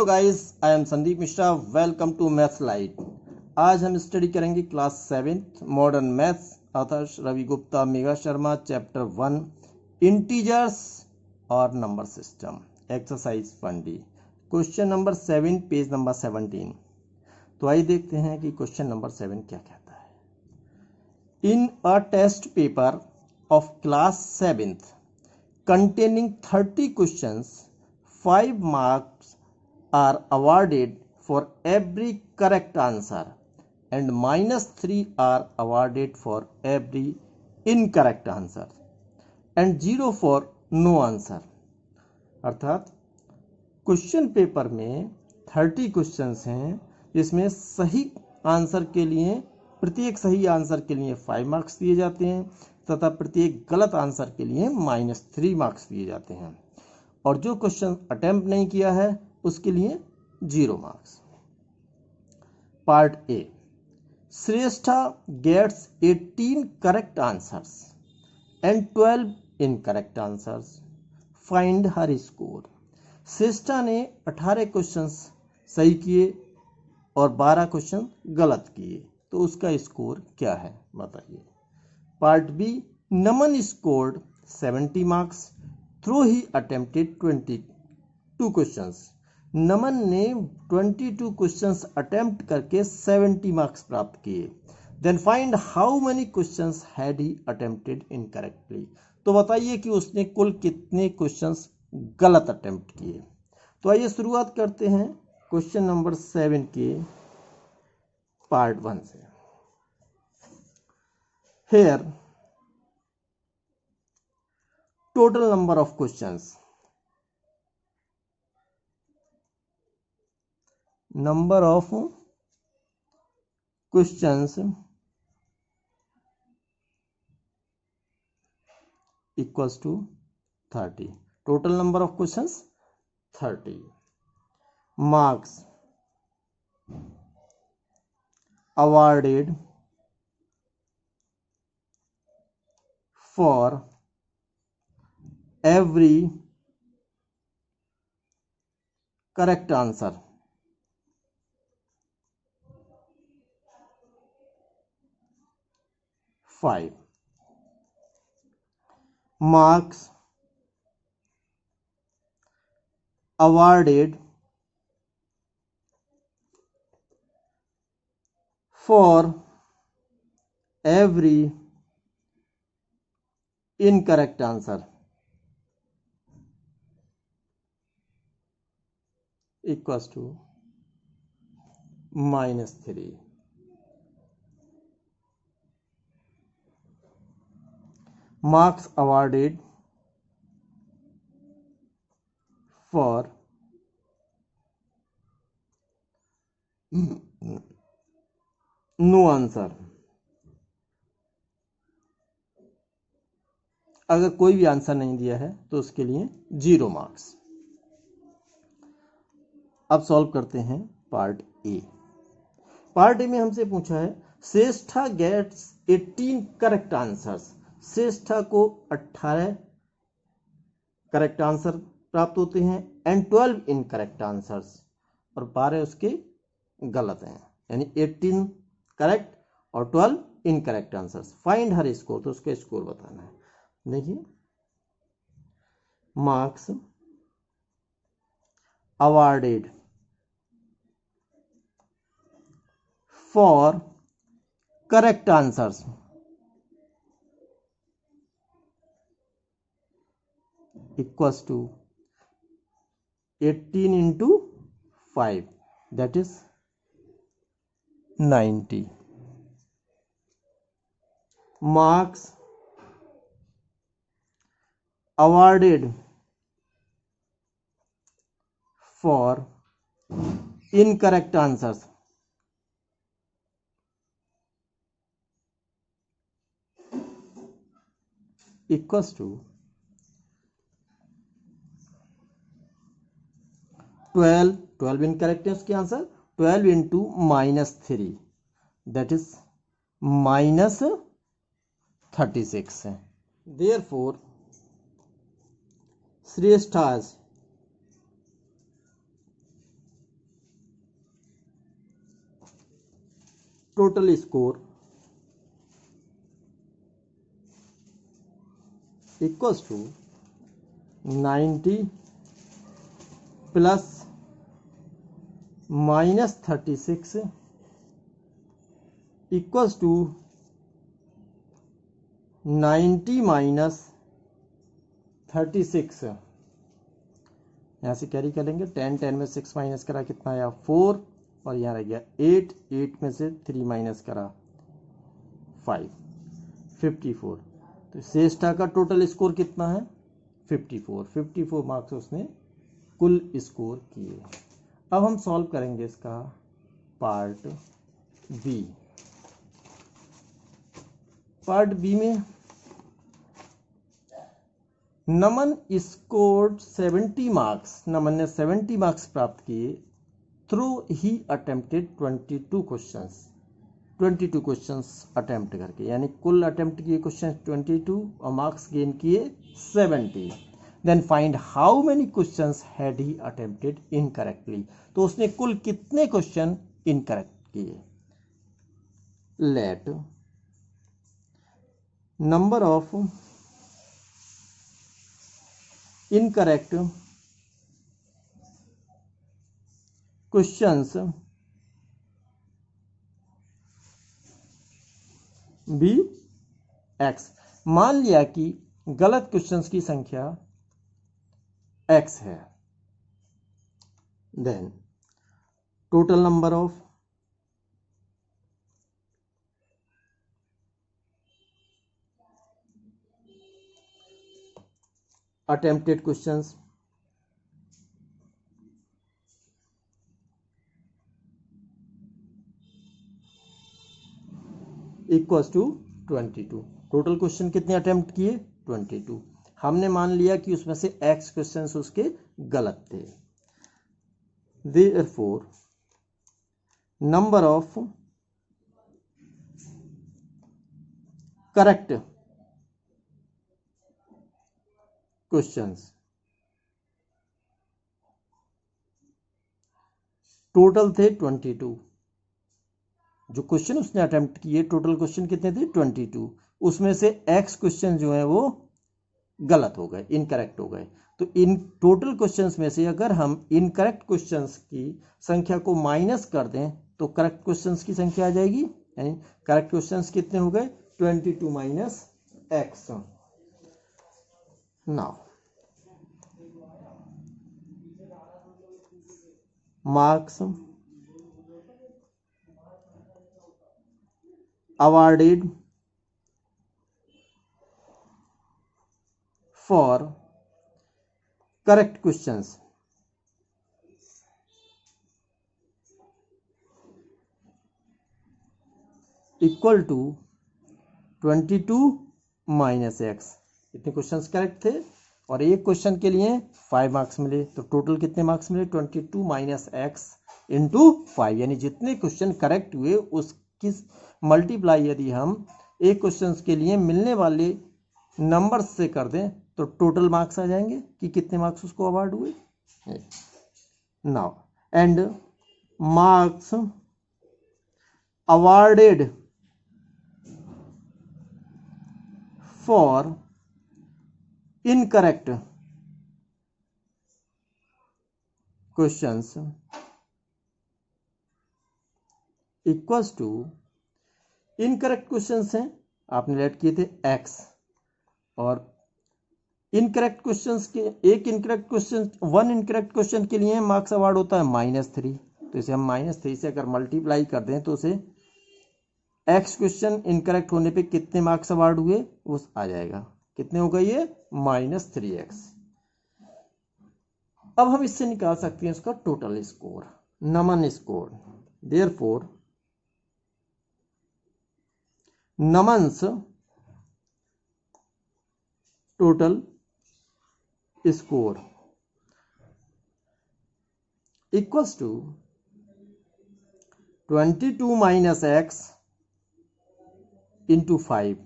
Hello guys, I am Sandeep Mishra. Welcome to Maths Light. आज हम study करेंगे class 7th Modern Maths, Adarsh Ravi Gupta, Megha Sharma, chapter 1 integers और number system, exercise 1D, question number 7, page number 17। तो आइए देखते हैं कि क्वेश्चन नंबर 7 क्या कहता है। In a test paper of class 7th containing 30 questions, 5 marks are awarded for every correct answer and -3 are awarded for every incorrect answer and 0 for no answer। अर्थात question paper में 30 questions हैं जिसमें सही answer के लिए, प्रत्येक सही answer के लिए 5 मार्क्स दिए जाते हैं तथा प्रत्येक गलत आंसर के लिए -3 मार्क्स दिए जाते हैं, और जो क्वेश्चन अटेम्प्ट नहीं किया है उसके लिए 0 marks. Part A, Shreshtha gets 18 correct answers and 12 incorrect answers, find her score. Shreshtha ने 18 क्वेश्चंस सही किए और 12 क्वेश्चन गलत किए, तो उसका स्कोर क्या है बताइए। Part B, Naman scored 70 marks through he attempted 22 questions. Naman ने 22 क्वेश्चंस अटेम्प्ट करके 70 मार्क्स प्राप्त किए। Then find how many questions had he attempted incorrectly. तो बताइए कि उसने कुल कितने क्वेश्चंस गलत अटेम्प्ट किए। तो आइए शुरुआत करते हैं क्वेश्चन नंबर 7 के पार्ट 1 से। Here, total number of questions. Number of questions equals to 30. Total number of questions 30. Marks awarded for every correct answer five. Marks awarded for every incorrect answer equals to -3. Marks awarded for no answer। अगर कोई भी answer नहीं दिया है तो उसके लिए 0 marks. अब सॉल्व करते हैं पार्ट ए। पार्ट ए में हमसे पूछा है श्रेष्ठा गेट्स 18 करेक्ट आंसर्स। श्रेष्ठा को 18 करेक्ट आंसर प्राप्त होते हैं एंड 12 इनकरेक्ट आंसर्स, और 12 उसके गलत हैं, यानी 18 करेक्ट और 12 incorrect answers. Find her score, तो उसका स्कोर बताना है। देखिए, marks awarded for correct answers equals to 18 into 5, that is 90. Marks awarded for incorrect answers equals to 12 incorrect है उसके आंसर, 12 into -3, that is -36 है। Therefore, श्रेष्ठा's total score equals to 90 plus -36 equals to 90 minus 36। यहाँ से carry करेंगे, 10 में 6 minus करा कितना आया 4, और यहाँ रह गया 8 में से 3 माइनस करा 5, 54। तो श्रेष्ठा का टोटल स्कोर कितना है 54 मार्क्स उसने कुल स्कोर किए। अब हम सॉल्व करेंगे इसका पार्ट बी। पार्ट बी में नमन स्कोर्ड 70 मार्क्स, नमन ने 70 मार्क्स प्राप्त किए through he attempted 22 questions attempt करके, यानी कुल अटेम्प्ट किए क्वेश्चन 22 और मार्क्स गेन किए 70। Then find how many questions had he attempted incorrectly, तो उसने कुल कितने क्वेश्चन इनकरेक्ट किए। Let number of incorrect questions be x. मान लिया कि गलत क्वेश्चंस की संख्या x है, then total number of attempted questions equals to 22। Total question कितने अटेम्प्ट किए 22। हमने मान लिया कि उसमें से x क्वेश्चंस उसके गलत थे। Therefore number of correct questions total थे 22। जो क्वेश्चन उसने अटेम्प्ट किए टोटल क्वेश्चन कितने थे 22, उसमें से x क्वेश्चन जो है वो गलत हो गए, इनकरेक्ट हो गए। तो इन टोटल क्वेश्चंस में से अगर हम इनकरेक्ट क्वेश्चंस की संख्या को माइनस कर दें तो करेक्ट क्वेश्चंस की संख्या आ जाएगी, यानी करेक्ट क्वेश्चंस कितने हो गए 22 minus x। Now marks awarded for correct questions equal to 22 minus x। इतने क्वेश्चंस करेक्ट थे और एक क्वेश्चन के लिए 5 मार्क्स मिले, तो टोटल कितने मार्क्स मिले 22 माइनस x इंटू 5, यानी जितने क्वेश्चन करेक्ट हुए उसकी मल्टीप्लाई यदि हम एक क्वेश्चन के लिए मिलने वाले नंबर से कर दें तो टोटल मार्क्स आ जाएंगे कि कितने मार्क्स उसको अवार्ड हुए। Now and marks awarded for incorrect questions equals to, incorrect questions हैं आपने लेट किए थे x, और इनकरेक्ट क्वेश्चंस के एक incorrect question, one incorrect question के लिए मार्क्स अवार्ड होता है -3, तो इसे हम -3 से अगर मल्टीप्लाई कर दें तो उसे x क्वेश्चन इनकरेक्ट होने पे कितने मार्क्स अवार्ड हुए वो आ जाएगा, कितने हो गए ये -3x। अब हम इससे निकाल सकते हैं उसका total score, Naman score. Therefore Naman's total score equals to 22 minus x into 5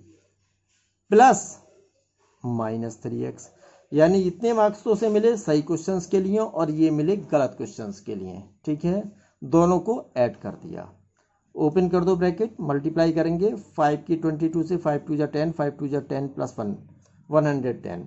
plus -3x, यानी इतने मार्क्स तो उसे मिले सही क्वेश्चंस के लिए और ये मिले गलत क्वेश्चंस के लिए। ठीक है, दोनों को ऐड कर दिया। ओपन कर दो ब्रैकेट, मल्टीप्लाई करेंगे 5 की 22 से, 5 टू जा 10, 5 टू जा 10 प्लस 1 110।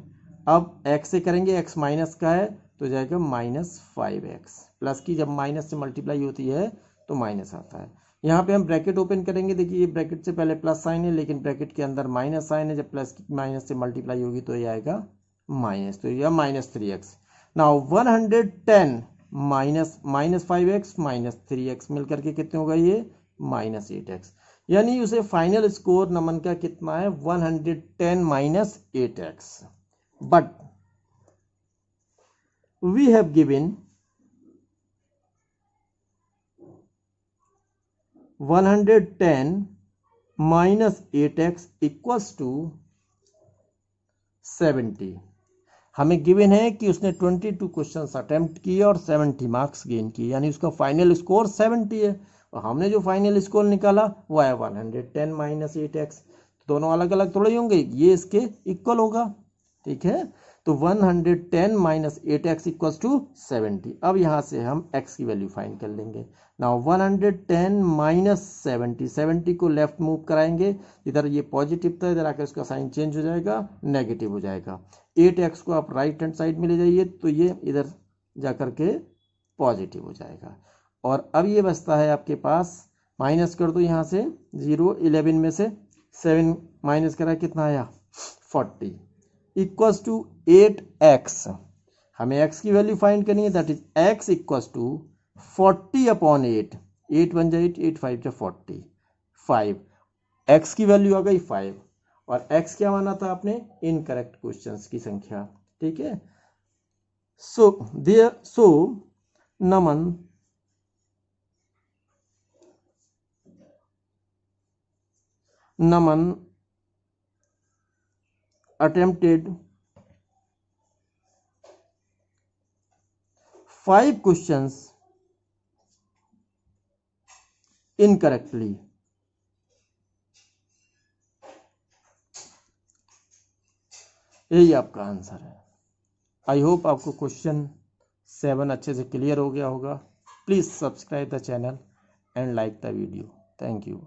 अब x से करेंगे, x माइनस का है तो जाएगा -5x, प्लस की जब माइनस से मल्टीप्लाई होती है तो माइनस आता है। यहाँ पे हम ब्रैकेट ओपन करेंगे, देखिए ये ब्रैकेट से पहले प्लस साइन है लेकिन ब्रैकेट के अंदर माइनस साइन है, जब प्लस की माइनस से मल्टीप्लाई होगी तो ये आएगा माइनस, तो यह -3x। Now 110 minus 5x minus 3x मिलकर के कितने होगा ये -8x, यानी उसे फाइनल स्कोर नमन का कितना है 110 -8x। But we have given 110 -8x equals to 70। हमें गिवन है कि उसने 22 क्वेश्चंस अटेम्प्ट किए और 70 मार्क्स गेन किए, यानी उसका फाइनल स्कोर 70 है। और हमने जो फाइनल स्कोर निकाला वो है 110 -8x, दोनों अलग अलग थोड़े होंगे, ये इसके इक्वल होगा, ठीक है। तो 110 -8x इक्वल्स टू 70। अब यहाँ से हम x की वैल्यू फाइंड कर लेंगे। नाउ 110 -70, 70 को लेफ्ट मूव कराएंगे, इधर ये पॉजिटिव था, इधर आकर इसका साइन चेंज हो जाएगा, नेगेटिव हो जाएगा। 8x को आप राइट हैंड साइड में ले जाइए तो ये इधर जाकर के पॉजिटिव हो जाएगा। और अब ये बचता है आपके पास, माइनस कर दो यहाँ से 0, 11 में से 7 माइनस करा कितना आया 40 इक्वल्स टू 8x। हमें x की वैल्यू फाइंड करनी है, that is x equals to 40/8, 8 1 जा 8, 8 5 जा 40, 5 x की वैल्यू आ गई 5, और x क्या माना था आपने, इनकरेक्ट क्वेश्चंस की संख्या, ठीक है। सो नमन attempted 5 questions incorrectly। यही आपका आंसर है। आई होप आपको क्वेश्चन 7 अच्छे से क्लियर हो गया होगा। Please subscribe the channel and like the video. Thank you.